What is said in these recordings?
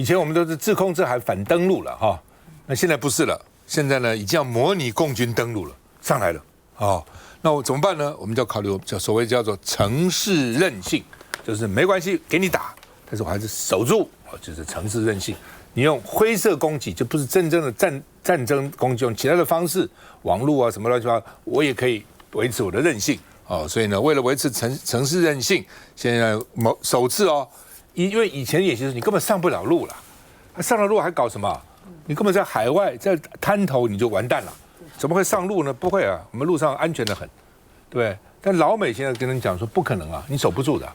以前我们都是制空制海反登陆了哈，那现在不是了，现在呢已经要模拟共军登陆了，上来了哦。那我怎么办呢？我们就要考虑所谓叫做城市韧性，就是没关系给你打，但是我还是守住，就是城市韧性。你用灰色攻击就不是真正的战争攻击，用其他的方式，网络啊什么乱七八糟，我也可以维持我的韧性哦。所以呢，为了维持城市韧性，现在首次哦。因为以前演习的时候，你根本上不了路了，上了路还搞什么？你根本在海外，在滩头你就完蛋了，怎么会上路呢？不会啊，我们路上安全得很，对不对？但老美现在跟人讲说不可能啊，你守不住的。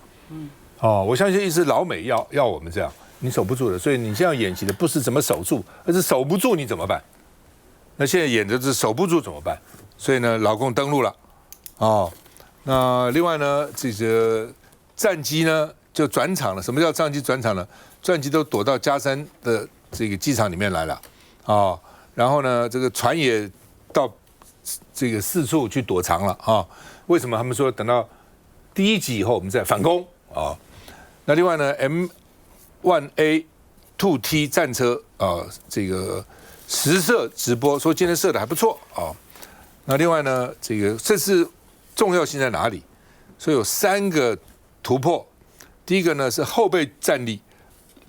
哦，我相信意思老美要我们这样，你守不住的，所以你现在演习的不是怎么守住，而是守不住你怎么办？那现在演的是守不住怎么办？所以呢，老共登陆了，哦，那另外呢，这个战机呢？就转场了。什么叫战机转场呢？战机都躲到嘉山的这个机场里面来了，哦，然后呢，这个船也到这个四处去躲藏了啊。为什么他们说等到第一集以后我们再反攻啊？那另外呢 ，M1A2T 战车啊，这个实射直播说今天射的还不错啊。那另外呢，这次重要性在哪里？所以有3个突破。第一个呢是后备战力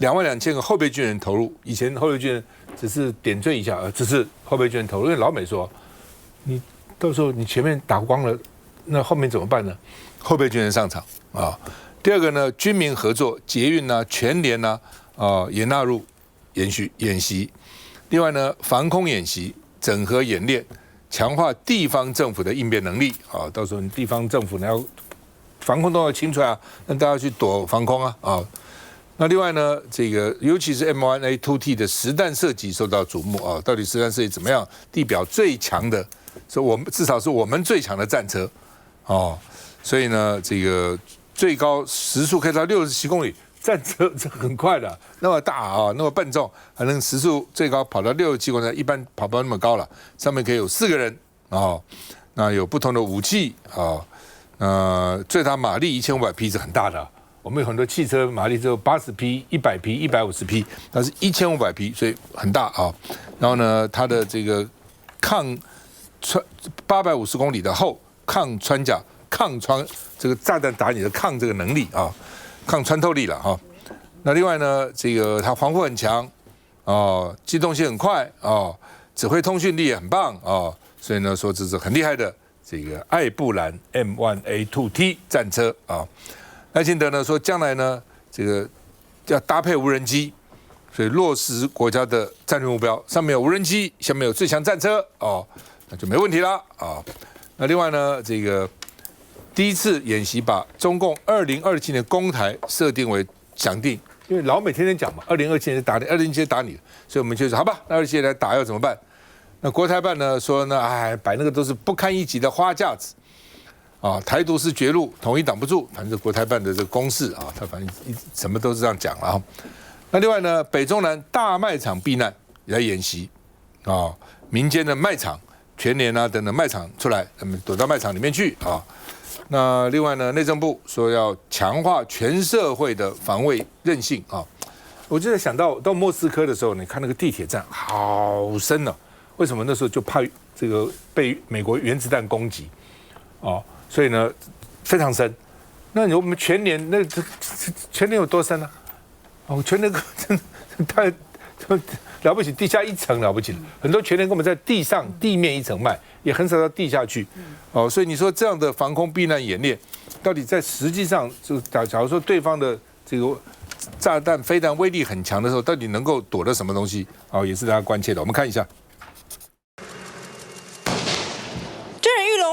，22000个后备军人投入。以前后备军人只是点缀一下，只是后备军人投入。因为老美说，你到时候你前面打光了，那后面怎么办呢？后备军人上场啊。第二个呢，军民合作，捷运啊、全联啊，也纳入演习。另外呢，防空演习、整合演练，强化地方政府的应变能力啊。到时候你地方政府呢要。防空都要清出来啊，让大家去躲防空啊。那另外呢，尤其是 M1A2T 的实弹射击受到瞩目啊。到底实弹射击怎么样？地表最强的，至少是我们最强的战车哦。所以呢，最高时速可以到67公里，战车这很快的，那么大啊，那么笨重，还能时速最高跑到67公里，一般跑不到那么高了。上面可以有4个人哦，那有不同的武器啊。最大马力1500匹是很大的，我们有很多汽车马力只有80匹、100匹、150匹，它是1500匹，所以很大啊。然后呢，它的抗穿850公里的厚抗穿甲、抗穿炸弹打你的抗能力啊，抗穿透力了哈。那另外呢，它防护很强哦，机动性很快哦，指挥通讯力也很棒哦，所以呢说这是很厉害的。艾布兰 M1A2T 战车啊，赖清德呢说将来呢要搭配无人机，所以落实国家的战略目标，上面有无人机，下面有最强战车哦，那就没问题啦啊。那另外呢，第一次演习把中共2027年攻台设定为想定，因为老美天天讲嘛，2027年打你，2027年打你，所以我们就说好吧，那2027年来打要怎么办？那国台办呢说呢，摆那个都是不堪一击的花架子，啊，台独是绝路，统一挡不住，反正国台办的公式啊，他反正什么都是这样讲了啊。那另外呢，北中南大卖场避难也在演习啊，民间的卖场、全联啊等等卖场出来，他们躲到卖场里面去啊。那另外呢，内政部说要强化全社会的防卫韧性啊。我就在想到莫斯科的时候，你看那个地铁站好深哦。为什么那时候就怕被美国原子弹攻击，哦，所以呢非常深。那我们全联全联有多深呢？哦，全联太了不起，地下1层了不起了。很多全联根本在地面1层卖，也很少到地下去。哦，所以你说这样的防空避难演练，到底在实际上就假如说对方的炸弹、飞弹威力很强的时候，到底能够躲得什么东西？哦，也是大家关切的。我们看一下。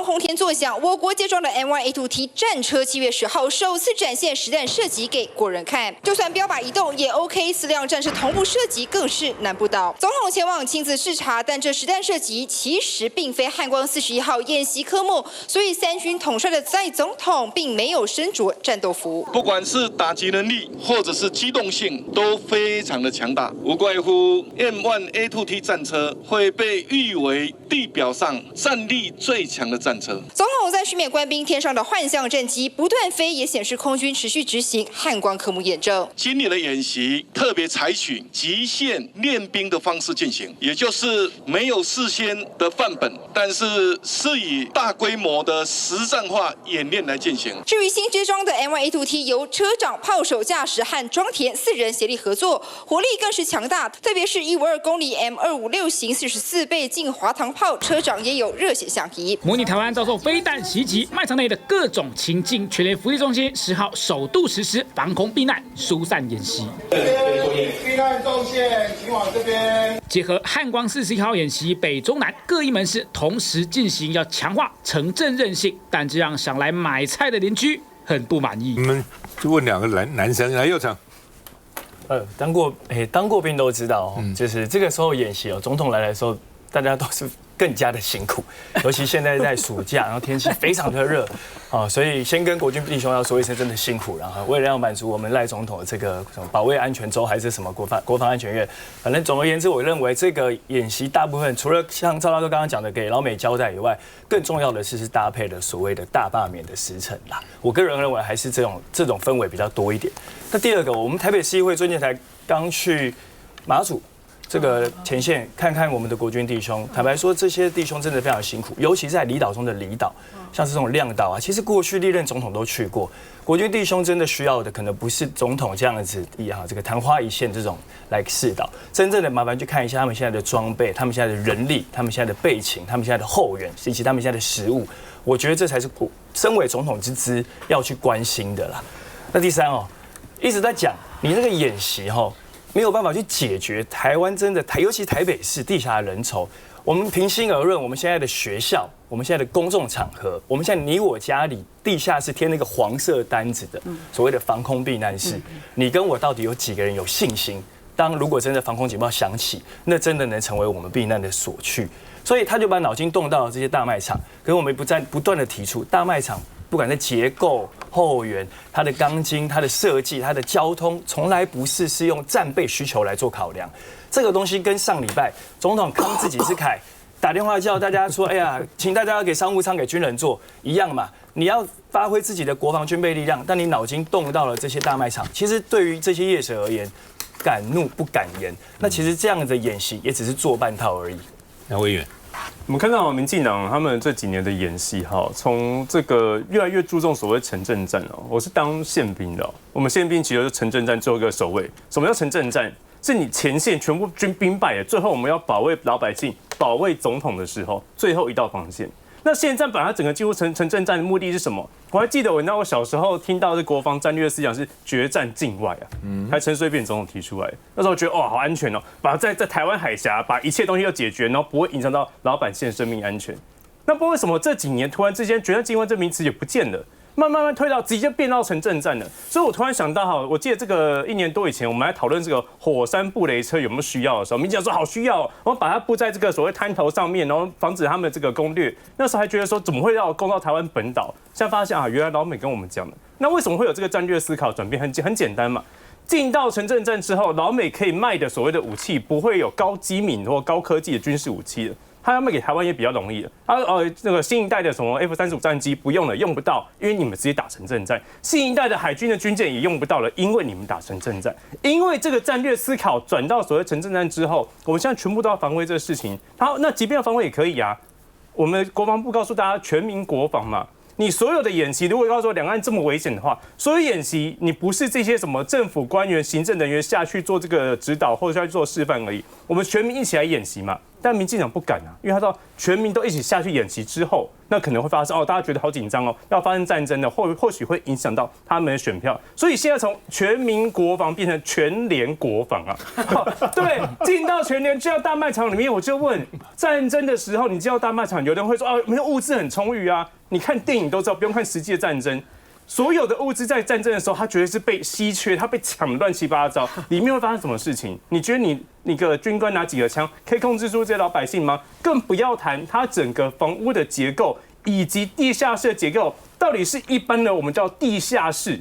轰天作响，我国接装的 M1A2T 战车7月10号首次展现实弹射击给国人看，就算标靶移动也 OK，4辆战车同步射击更是难不倒。总统前往亲自视察，但这实弹射击其实并非汉光41号演习科目，所以3军统帅的蔡总统并没有身着战斗服。不管是打击能力或者是机动性都非常的强大，无怪乎 M1A2T 战车会被誉为地表上战力最强的战车。车。总统在训练官兵天上的幻象战机不断飞，也显示空军持续执行汉光科目验证。今年的演习特别采取极限练兵的方式进行，也就是没有事先的范本，但是以大规模的实战化演练来进行。至于新接装的 M1A2T， 由车长、炮手驾驶和装填4人协力合作，火力更是强大。特别是152公里 M256型44倍镜滑膛炮，车长也有热血相依。模拟台湾遭受飞弹袭击，卖场内的各种情境，全联福利中心10号首度实施防空避难疏散演习。避难动线，请往这边。结合汉光41号演习，北中南各一门市同时进行，要强化城镇韧性，但这让想来买菜的邻居很不满意。你们就问2个男生，来佑成。当过兵都知道，就是这个时候演习总统来的时候，大家都是更加的辛苦，尤其现在在暑假，然后天气非常的热，所以先跟国军弟兄要说一声，真的辛苦了。为了要满足我们赖总统的这个什么保卫安全周还是什么国防安全院，反正总而言之，我认为这个演习大部分除了像赵大哥刚刚讲的给老美交代以外，更重要的是搭配了所谓的大罢免的时程啦。我个人认为还是这种氛围比较多一点。那第二个，我们台北市议会最近才刚去马祖这个前线看看我们的国军弟兄，坦白说，这些弟兄真的非常辛苦，尤其在离岛中的离岛，像是这种亮岛啊，其实过去历任总统都去过。国军弟兄真的需要的，可能不是总统这样子这个昙花一现这种来示导，真正的麻烦去看一下他们现在的装备、他们现在的人力、他们现在的备勤、他们现在的后援，以及他们现在的食物。我觉得这才是身为总统之资要去关心的啦。那第三一直在讲你那个演习没有办法去解决台湾真的尤其台北市地下人稠。我们平心而论，我们现在的学校，我们现在的公众场合，我们现在你我家里地下室贴那个黄色单子的所谓的防空避难室，你跟我到底有几个人有信心？如果真的防空警报响起，那真的能成为我们避难的所去。所以他就把脑筋动到了这些大卖场，可是我们不断的提出大卖场。不管在结构、后援、它的钢筋、它的设计、它的交通，从来不是用战备需求来做考量。这个东西跟上礼拜总统康自己是凯打电话叫大家说，哎呀，请大家要给商务舱给军人坐一样嘛。你要发挥自己的国防军备力量，但你脑筋动到了这些大卖场，其实对于这些业者而言，敢怒不敢言。那其实这样的演习也只是做半套而已。杨委员。我们看到民进党他们这几年的演戏从这个越来越注重所谓城镇战我是当宪兵的我们宪兵其实就是城镇战最后一个守卫。什么叫城镇战？是你前线全部军兵败了，最后我们要保卫老百姓、保卫总统的时候，最后一道防线。那现在把它整个进入城镇战的目的是什么？我还记得我小时候听到的国防战略思想是决战境外还陈水扁总统提出来，那时候觉得好安全把在台湾海峡把一切东西都解决，然后不会影响到老百姓的生命安全。那不知道为什么这几年突然之间决战境外这名词也不见了。慢慢推到直接变到城镇战了，所以我突然想到我记得这个1年多以前，我们来讨论这个火山布雷车有没有需要的时候，民进党说好需要我们把它布在这个所谓滩头上面，然后防止他们这个攻略。那时候还觉得说怎么会要攻到台湾本岛？现在发现原来老美跟我们讲的。那为什么会有这个战略思考转变？很简单嘛。进到城镇战之后，老美可以卖的所谓的武器不会有高机敏或高科技的军事武器了。他要卖给台湾也比较容易了。那个新一代的什么 F-35战机不用了，用不到，因为你们直接打城镇战。新一代的海军的军舰也用不到了，因为你们打城镇战。因为这个战略思考转到所谓城镇战之后，我们现在全部都要防卫这个事情。好，那即便要防卫也可以啊。我们国防部告诉大家，全民国防嘛。你所有的演习，如果告诉我两岸这么危险的话，所有演习你不是这些什么政府官员、行政人员下去做这个指导或者下去做示范而已，我们全民一起来演习嘛。但民进党不敢因为他说全民都一起下去演习之后，那可能会发生大家觉得好紧张要发生战争的，或许会影响到他们的选票。所以现在从全民国防变成全联国防对，进到全联就要大卖场里面，我就问，战争的时候你进到大卖场，有人会说没有物资很充裕啊，你看电影都知道，不用看实际的战争。所有的物资在战争的时候，它绝对是被稀缺，它被抢得乱七八糟，里面会发生什么事情？你觉得你个军官拿几个枪可以控制住这些老百姓吗？更不要谈它整个房屋的结构以及地下室的结构，到底是一般的我们叫地下室，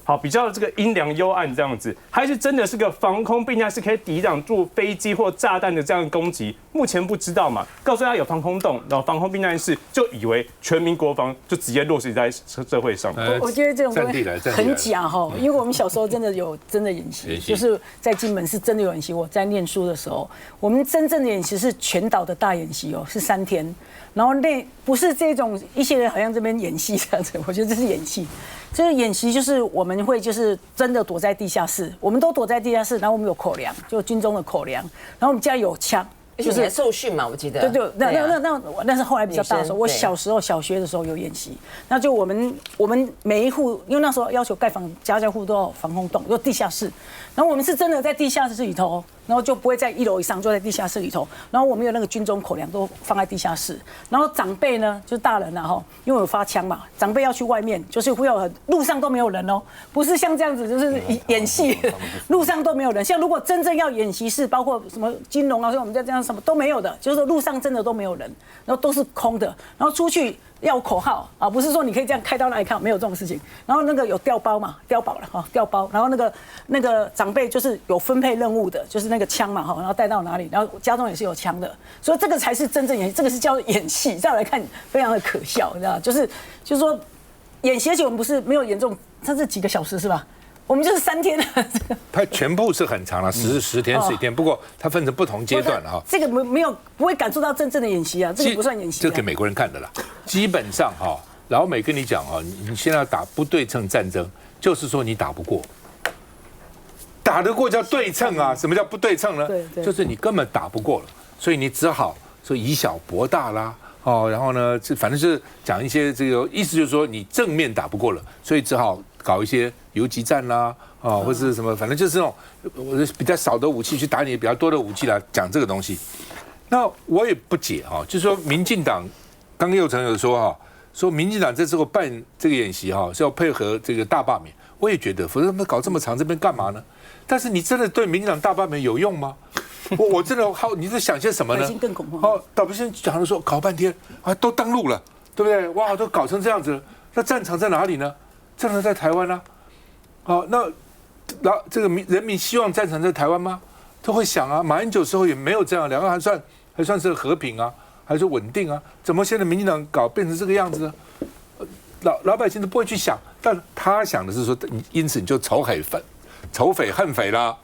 好比较这个阴凉幽暗这样子，还是真的是个防空避难是可以抵挡住飞机或炸弹的这样的攻击？目前不知道嘛，告诉大家有防空洞，然后防空避难室，就以为全民国防就直接落实在社会上。我觉得这种东西很假哈，因为我们小时候真的演习，就是在金门是真的有演习。我在念书的时候，我们真正的演习是全岛的大演习哦，是3天，然后不是这种一些人好像这边演戏这样子，我觉得这是演戏。这个演习就是我们会就是真的躲在地下室，我们都躲在地下室，然后我们有口粮，就军中的口粮，然后我们家有枪。就是受训嘛，我记得。对，那是后来比较大的时候，我小时候小学的时候有演习，那就我们每一户，因为那时候要求盖家家户都要防空洞，有地下室，然后我们是真的在地下室里头，然后就不会在1楼以上，就在地下室里头，然后我们有那个军中口粮都放在地下室，然后长辈呢就是大人啊哈，因为有发枪嘛，长辈要去外面，就是会有路上都没有人哦，不是像这样子就是演戏，路上都没有人，像如果真正要演习室，包括什么金融啊，像我们在这样。什么都没有的，就是说路上真的都没有人，然后都是空的，然后出去要口号啊，不是说你可以这样开到那里看，没有这种事情。然后那个有调包嘛，调包了哈，调包，然后那个长辈就是有分配任务的，就是那个枪嘛哈，然后带到哪里，然后家中也是有枪的，所以这个才是真正演戏，这个是叫演戏。这样来看非常的可笑，你知道，就是说演习，而且我们不是没有严重，它是几个小时是吧？我们就是3天啊，它全部是很长了，10天11天，不过它分成不同阶段了哈。这个不会感受到真正的演习啊，这个不算演习。这给美国人看的啦。基本上哈，老美跟你讲啊，你现在要打不对称战争，就是说你打不过，打得过叫对称啊。什么叫不对称呢？就是你根本打不过了，所以你只好说以小博大啦。哦，然后呢，反正就是讲一些这个意思，就是说你正面打不过了，所以只好搞一些游击战啦，或者是什么，反正就是那种比较少的武器去打你比较多的武器来讲这个东西。那我也不解哈，就是说民进党刚佑成有说哈，说民进党这时候办这个演习哈是要配合这个大罢免，我也觉得，否则他们搞这么长这边干嘛呢？但是你真的对民进党大罢免有用吗？我真的好，你在想些什么呢？更恐慌。哦，老百姓讲的说搞半天啊，都登陆了，对不对？哇，都搞成这样子了，那战场在哪里呢？战场在台湾啊。好，那这个人民希望战场在台湾吗？都会想啊，马英九时候也没有这样，两岸还算是和平啊，还是稳定啊？怎么现在民进党搞变成这个样子呢？老百姓都不会去想，但他想的是说，因此你就仇匪恨匪啦。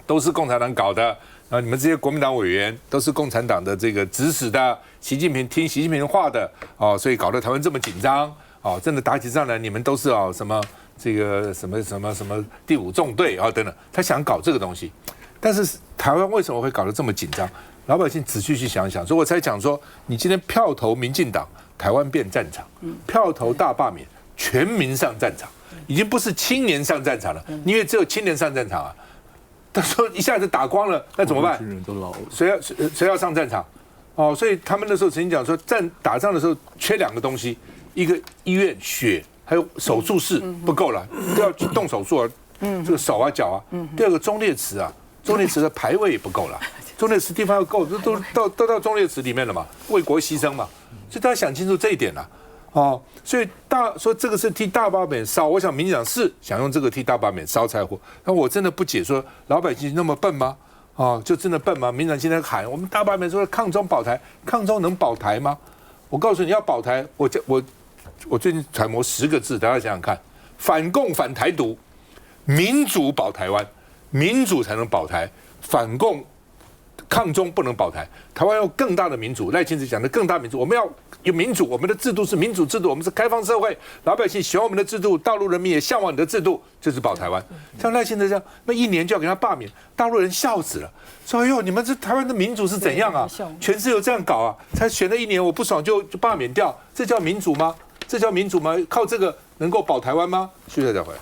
都是共产党搞的，然后你们这些国民党委员都是共产党的这个指使的，习近平听习近平话的哦，所以搞得台湾这么紧张哦，真的打起仗来你们都是哦什么这个什么第5纵队啊等等，他想搞这个东西，但是台湾为什么会搞得这么紧张？老百姓仔细去想想，所以我才讲说，你今天票投民进党，台湾变战场；票投大罢免，全民上战场，已经不是青年上战场了，因为只有青年上战场啊。他说一下子打光了，那怎么办？谁要上战场？哦，所以他们那时候曾经讲说，打仗的时候缺2个东西，一个医院血，还有手术室不够了，都要去动手术啊，这个手啊脚啊。第2个忠烈祠啊，忠烈祠的牌位也不够了，忠烈祠地方要够，都到忠烈祠里面了嘛，为国牺牲嘛，所以大家想清楚这一点了。哦，所以说这个是替大罢免烧，我想民进党是想用这个替大罢免烧柴火，但我真的不解，说老百姓那么笨吗？哦，就真的笨吗？民进党现在喊我们大罢免说抗中保台，抗中能保台吗？我告诉你要保台，我最近揣摩10个字，大家想想看：反共反台独，民主保台湾，民主才能保台，反共抗中不能保台，台湾要更大的民主。赖清德讲的更大民主，我们要有民主，我们的制度是民主制度，我们是开放社会，老百姓喜欢我们的制度，大陆人民也向往你的制度，这是保台湾。像赖清德这样，那1年就要给他罢免，大陆人笑死了，说：“哎呦，你们这台湾的民主是怎样啊？全世界这样搞啊？才选了1年，我不爽就罢免掉，这叫民主吗？这叫民主吗？靠这个能够保台湾吗？”谢谢再回来。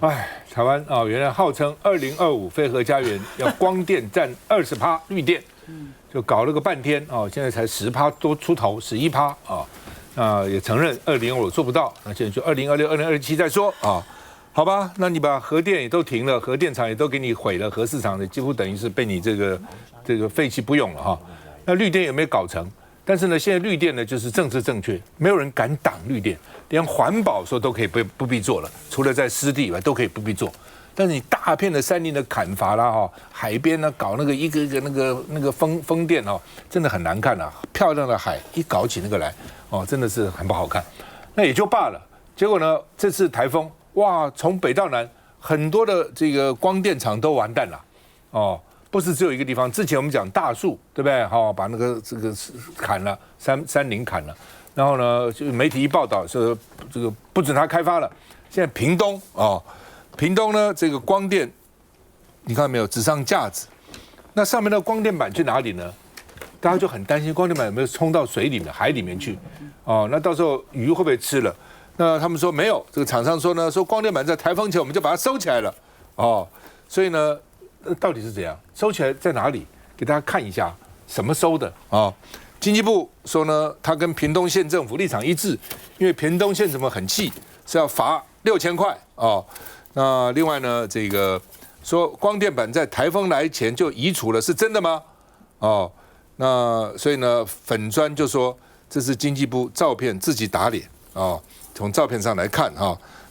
哎，台湾啊，原来号称2025非核家园要光电占20%绿电，就搞了个半天啊，现在才10%多出头，11%啊，也承认2025做不到，那现在就2026、2027再说啊，好吧？那你把核电也都停了，核电厂也都给你毁了，核市场的几乎等于是被你这个废弃不用了哈。那绿电有没有搞成？但是呢，现在绿电呢就是政治正确，没有人敢挡绿电，连环保说都可以不必做了，除了在湿地以外都可以不必做。但是你大片的山林的砍伐啦，海边呢搞那个一个一个那个风电真的很难看啊！漂亮的海一搞起那个来，真的是很不好看。那也就罢了。结果呢，这次台风，哇，从北到南，很多的这个光电厂都完蛋了，不是只有一个地方。之前我们讲大树，对不对？把那个这个砍了，山林砍了，然后呢，就媒体一报道说这个不准它开发了。现在屏东呢，这个光电，你看到没有，只上架子，那上面的光电板去哪里呢？大家就很担心光电板有没有冲到水里面、海里面去，那到时候鱼会不会吃了？那他们说没有，这个厂商说呢，说光电板在台风前我们就把它收起来了，所以呢，到底是怎样？收起来在哪里？给大家看一下，什么收的啊？经济部说呢，他跟屏东县政府立场一致，因为屏东县政府很气，是要罚6000块那另外呢，这个说光电板在台风来前就移除了，是真的吗？那所以呢，粉专就说这是经济部照片自己打脸从照片上来看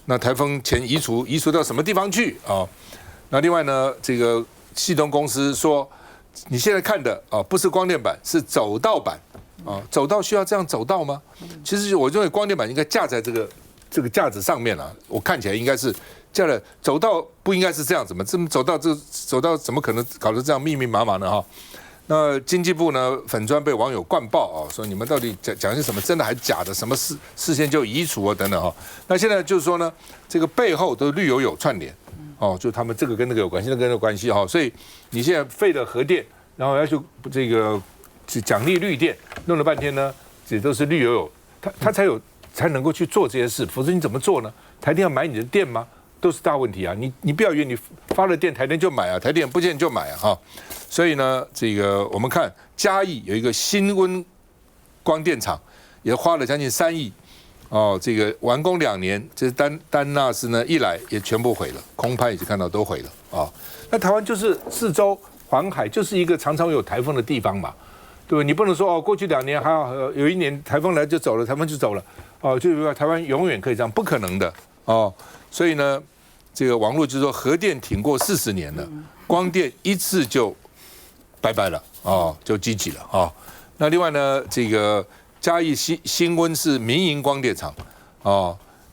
那台风前移除到什么地方去那另外呢，这个系统公司说，你现在看的不是光电板，是走道板走道需要这样走道吗？其实我认为光电板应该架在这个架子上面我看起来应该是架了，走道不应该是这样子嘛？这么走道怎么可能搞得这样密密麻麻呢那经济部呢，粉专被网友灌爆说你们到底讲些什么真的还假的？什么事先就移除等等那现在就是说呢，这个背后都是绿油油串联就他们这个跟那个有关系，那个跟那个有关系所以你现在废了核电，然后要去这个奖励绿电，弄了半天呢，这都是绿油油，他才能够去做这些事，否则你怎么做呢？台电要买你的电吗？都是大问题你不要以为你发了电，台电就买台电不见就买所以呢，这个我们看嘉义有一个新温光电厂，也花了将近3亿这个完工2年，这丹纳斯呢一来也全部毁了，空拍已经看到都毁了那台湾就是四周环海，就是一个常常有台风的地方嘛，对不对？你不能说过去2年还有1年台风来就走了，台风就走了就台湾永远可以这样，不可能的所以呢，这个网络就说核电挺过40年了，光电一次就拜拜了就积极了那另外呢，这个嘉义新温是民营光电厂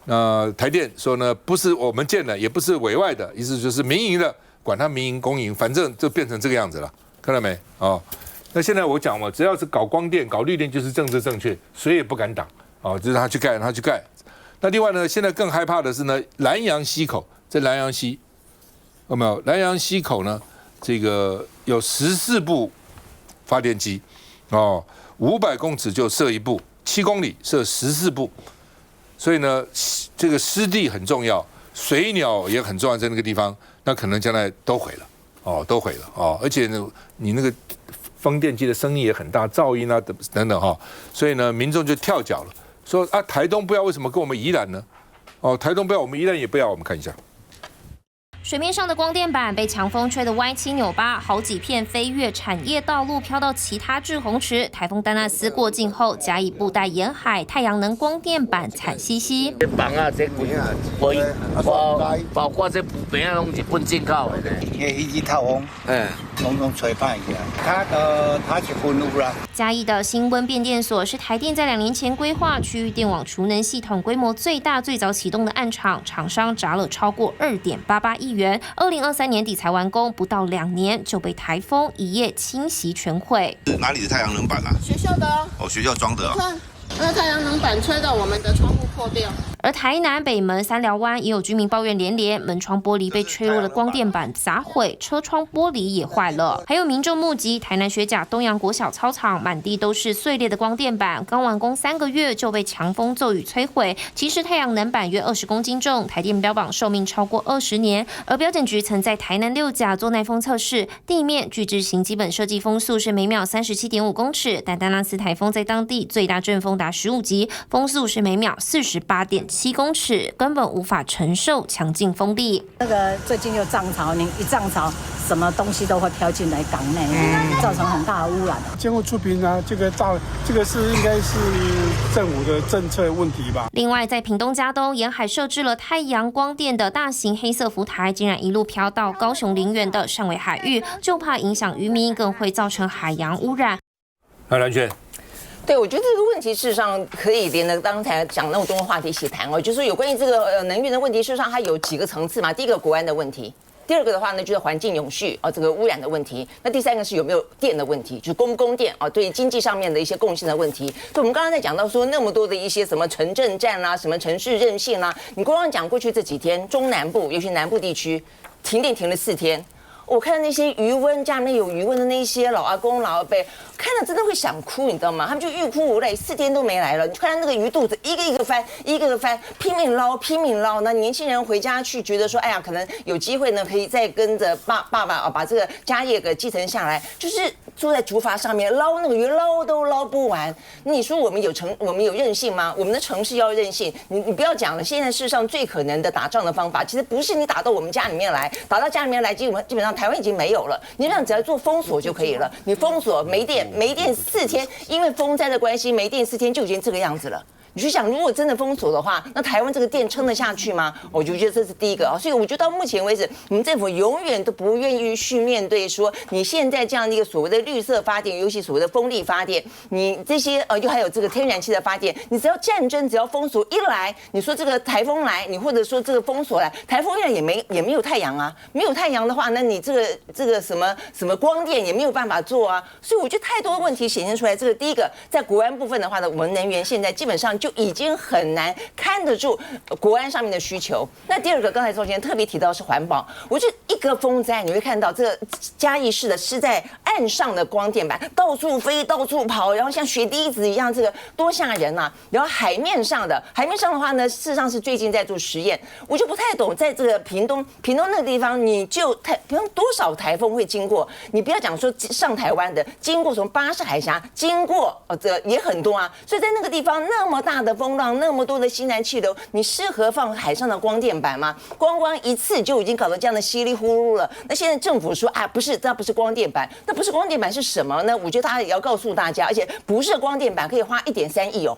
那台电说呢，不是我们建的，也不是委外的，意思就是民营的，管它民营公营，反正就变成这个样子了，看到没那现在我讲嘛，只要是搞光电、搞绿电，就是政治正确，谁也不敢挡就是他去盖，那另外呢，现在更害怕的是呢，南洋溪口，在南洋溪有没有？南洋溪口呢，这个有14部发电机500公尺就设1部，7公里设14部，所以呢，这个湿地很重要，水鸟也很重要，在那个地方，那可能将来都毁了都毁了而且呢，你那个风电机的声音也很大，噪音等等所以呢，民众就跳脚了。说台东不要，为什么跟我们宜兰呢？台东不要，我们宜兰也不要。我们看一下，水面上的光电板被强风吹得歪七扭八，好几片飞越产业道路，飘到其他滞洪池。台风丹纳斯过境后，嘉义布袋沿海太阳能光电板惨兮兮。房这包括这边拢日本进口的呢。一直透风，拢吹坏去了。它是分路啦。嘉义的新温变电所是台电在2年前规划区域电网储能系统规模最大、最早启动的案场，厂商砸了超过2.88亿元，2023年底才完工，不到2年就被台风一夜侵袭全毁。哪里的太阳能板学校的学校装的那太阳能板吹到我们的窗户破掉。而台南北门三寮湾也有居民抱怨连连，门窗玻璃被吹落的光电板砸毁，车窗玻璃也坏了。还有民众目击台南学甲东阳国小操场满地都是碎裂的光电板，刚完工3个月就被强风骤雨摧毁。其实太阳能板约20公斤重，台电标榜寿命超过20年。而标检局曾在台南6甲做耐风测试，地面巨制型基本设计风速是每秒37.5公尺，但丹纳斯台风在当地最大阵风达15级，风速是每秒48.7 7公尺，根本无法承受强劲风力。那个最近又涨潮，你一涨潮，什么东西都会飘进来港内，造成很大的污染。监护出评啊，这个是应该是政府的政策问题吧。另外，在屏东佳冬沿海设置了太阳光电的大型黑色浮台，竟然一路飘到高雄林园的汕尾海域，就怕影响渔民，更会造成海洋污染。蓝轩。对，我觉得这个问题事实上可以连着刚才讲那么多话题一起谈哦，就是有关于这个能源的问题，事实上它有几个层次嘛。第一个国安的问题，第二个的话呢就是环境永续这个污染的问题，那第三个是有没有电的问题，就是供不供电对经济上面的一些贡献的问题。所以我们刚刚在讲到说那么多的一些什么城镇战啦，什么城市韧性啦，你光光讲过去这几天中南部，尤其南部地区停电停了4天。我看到那些余温家里面有余温的那些老阿公老阿伯，看了真的会想哭，你知道吗？他们就欲哭无泪，4天都没来了。你看到那个鱼肚子一个一个翻，一个一个翻，拼命捞，拼命捞。那年轻人回家去，觉得说，哎呀，可能有机会呢，可以再跟着爸爸把这个家业给继承下来，就是坐在竹筏上面捞那个鱼，捞都捞不完。你说我们有韧性吗？我们的城市要韧性，你不要讲了。现在世上最可能的打仗的方法，其实不是你打到我们家里面来，打到家里面来，基本上台湾已经没有了。你让只要做封锁就可以了。你封锁没电4天，因为风灾的关系没电4天就已经这个样子了。你去想，如果真的封锁的话，那台湾这个电撑得下去吗？我就觉得这是第一个所以我觉得到目前为止，我们政府永远都不愿意去面对说，你现在这样的一个所谓的绿色发电，尤其所谓的风力发电，你这些又还有这个天然气的发电，你只要战争，只要封锁一来，你说这个台风来，你或者说这个封锁来，台风来也没有太阳啊，没有太阳的话，那你这个什么光电也没有办法做啊。所以我觉得太多问题显现出来。这个第一个，在国安部分的话呢，我们能源现在基本上就已经很难看得住国安上面的需求。那第二个，刚才周先生特别提到是环保，我觉得一个风灾你会看到这个嘉义市的是在岸上的光电板到处飞到处跑，然后像雪滴子一样，这个多吓人啊！然后海面上的话呢，事实上是最近在做实验，我就不太懂，在这个屏东那个地方，你就屏东多少台风会经过？你不要讲说上台湾的，经过从巴士海峡经过这也很多啊，所以在那个地方那么大的风浪，那么多的西南气流，你适合放海上的光电板吗？光一次就已经搞得这样的稀里呼噜了。那现在政府说不是，这不是光电板，那不是光电板是什么呢？我觉得他也要告诉大家，而且不是光电板可以花1.3亿哦。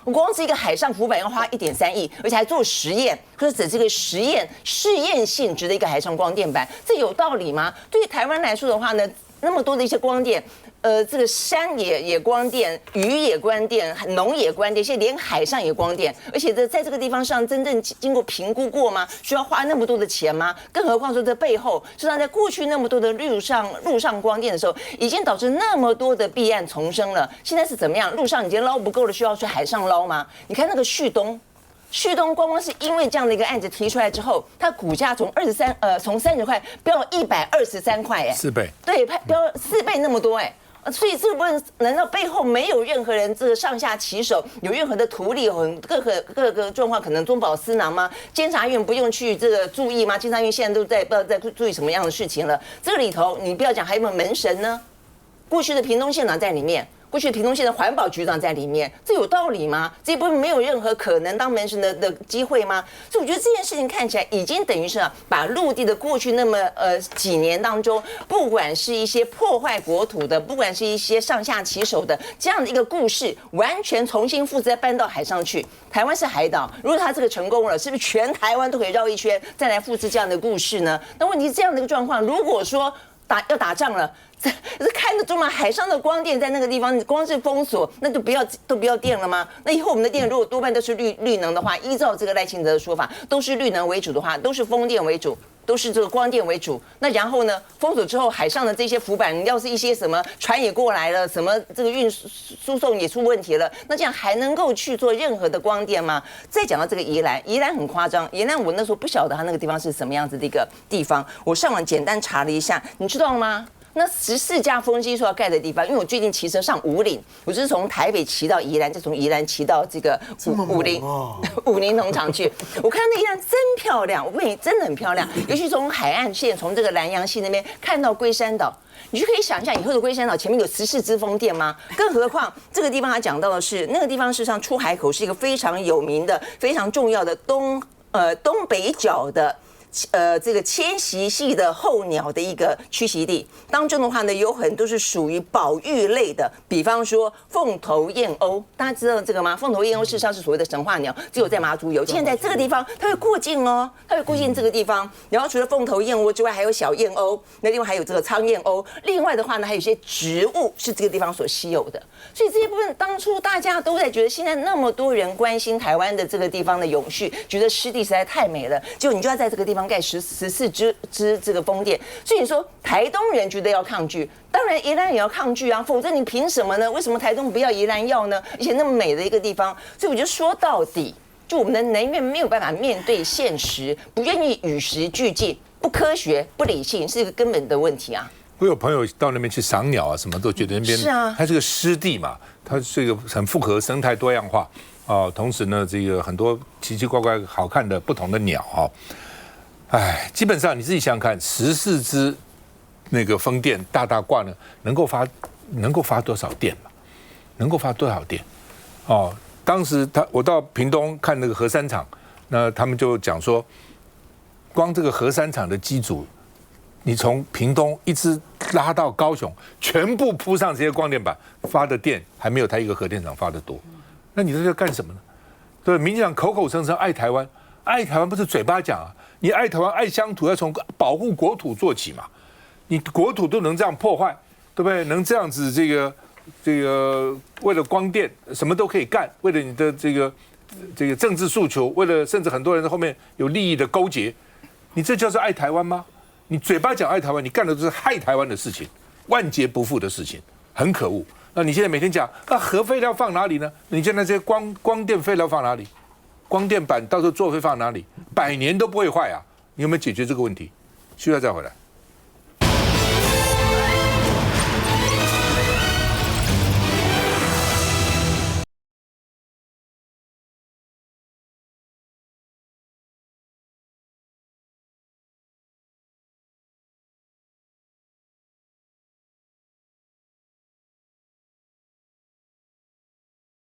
光是一个海上浮板要花1.3亿，而且还做实验，可是只是个试验性质的一个海上光电板，这有道理吗？对于台湾来说的话呢，那么多的一些光电。这个山也光电，鱼也光电，农也光电，现在连海上也光电，而且在这个地方上真正经过评估过吗？需要花那么多的钱吗？更何况说这背后，实际上在过去那么多的陆上光电的时候，已经导致那么多的弊案丛生了。现在是怎么样？陆上已经捞不够了，需要去海上捞吗？你看那个旭东光是因为这样的一个案子提出来之后，它股价从30块飙到123块，4倍，对，飙4倍那么多所以这个部分难道背后没有任何人这个上下其手，有任何的图利，各个状况可能中饱私囊吗？监察院不用去这个注意吗？监察院现在都不知道在注意什么样的事情了。这个里头你不要讲还有没有门神呢？过去的屏东县长在里面。过去屏东县的环保局长在里面，这有道理吗？这部分没有任何可能当门神的机会吗？所以我觉得这件事情看起来已经等于是把陆地的过去那么几年当中，不管是一些破坏国土的，不管是一些上下其手的这样的一个故事，完全重新复制搬到海上去。台湾是海岛，如果他这个成功了，是不是全台湾都可以绕一圈再来复制这样的故事呢？那问题是这样的一个状况，如果说要打仗了。这看得住吗？海上的光电在那个地方，你光是封锁，那就都不要电了吗？那以后我们的电如果多半都是绿能的话，依照这个赖清德的说法，都是绿能为主的话，都是风电为主。都是这个光电为主，那然后呢？封锁之后，海上的这些浮板，要是一些什么船也过来了，什么这个输送也出问题了，那这样还能够去做任何的光电吗？再讲到这个宜兰很夸张，宜兰我那时候不晓得它那个地方是什么样子的一个地方，我上网简单查了一下，你知道吗？那14架风机说要盖的地方，因为我最近骑车上武岭，我就是从台北骑到宜兰，再从宜兰骑到这个武陵农场去。我看那宜兰真漂亮，我跟你真的很漂亮，尤其从海岸线，从这个南洋溪那边看到龟山岛。你就可以想象以后的龟山岛前面有14支风电吗？更何况这个地方他讲到的是，那个地方事实上出海口是一个非常有名的、非常重要的东北角的。这个迁徙系的候鸟的一个栖息地当中的话呢，有很多是属于保育类的，比方说凤头燕鸥，大家知道这个吗？凤头燕鸥事实上是所谓的神话鸟，只有在马祖有。现在这个地方它会过境哦，它会过境这个地方。然后除了凤头燕鸥之外，还有小燕鸥，那另外还有这个苍燕鸥。另外的话呢，还有一些植物是这个地方所稀有的。所以这些部分当初大家都在觉得，现在那么多人关心台湾的这个地方的永续，觉得湿地实在太美了，结果你就要在这个地方盖14支这个风电，所以你说台东人觉得要抗拒，当然宜兰也要抗拒啊，否则你凭什么呢？为什么台东不要宜兰要呢？而且那么美的一个地方，所以我就说到底，就我们的能源没有办法面对现实，不愿意与时俱进，不科学、不理性，是一个根本的问题啊。我有朋友到那边去赏鸟啊，什么都觉得那边是啊，它是个湿地嘛，它是一个很复合生态多样化啊，同时呢，这个很多奇奇怪怪好看的不同的鸟啊。哎，基本上你自己想想看，14支那个风电大挂呢，能够发多少电嘛？能够发多少电？哦，当时我到屏东看那个核三厂，那他们就讲说，光这个核三厂的机组，你从屏东一直拉到高雄，全部铺上这些光电板，发的电还没有它一个核电厂发的多。那你这是干什么呢？对，民进党口口声声爱台湾，爱台湾不是嘴巴讲啊。你爱台湾、爱乡土，要从保护国土做起嘛。你国土都能这样破坏，对不对？能这样子这个为了光电什么都可以干，为了你的这个政治诉求，为了甚至很多人在后面有利益的勾结，你这叫做爱台湾吗？你嘴巴讲爱台湾，你干的都是害台湾的事情，万劫不复的事情，很可恶。那你现在每天讲核废料放哪里呢？你现在这些光电废料放哪里？光电板到时候做会放哪里？100年都不会坏啊！你有没有解决这个问题？需要再回来。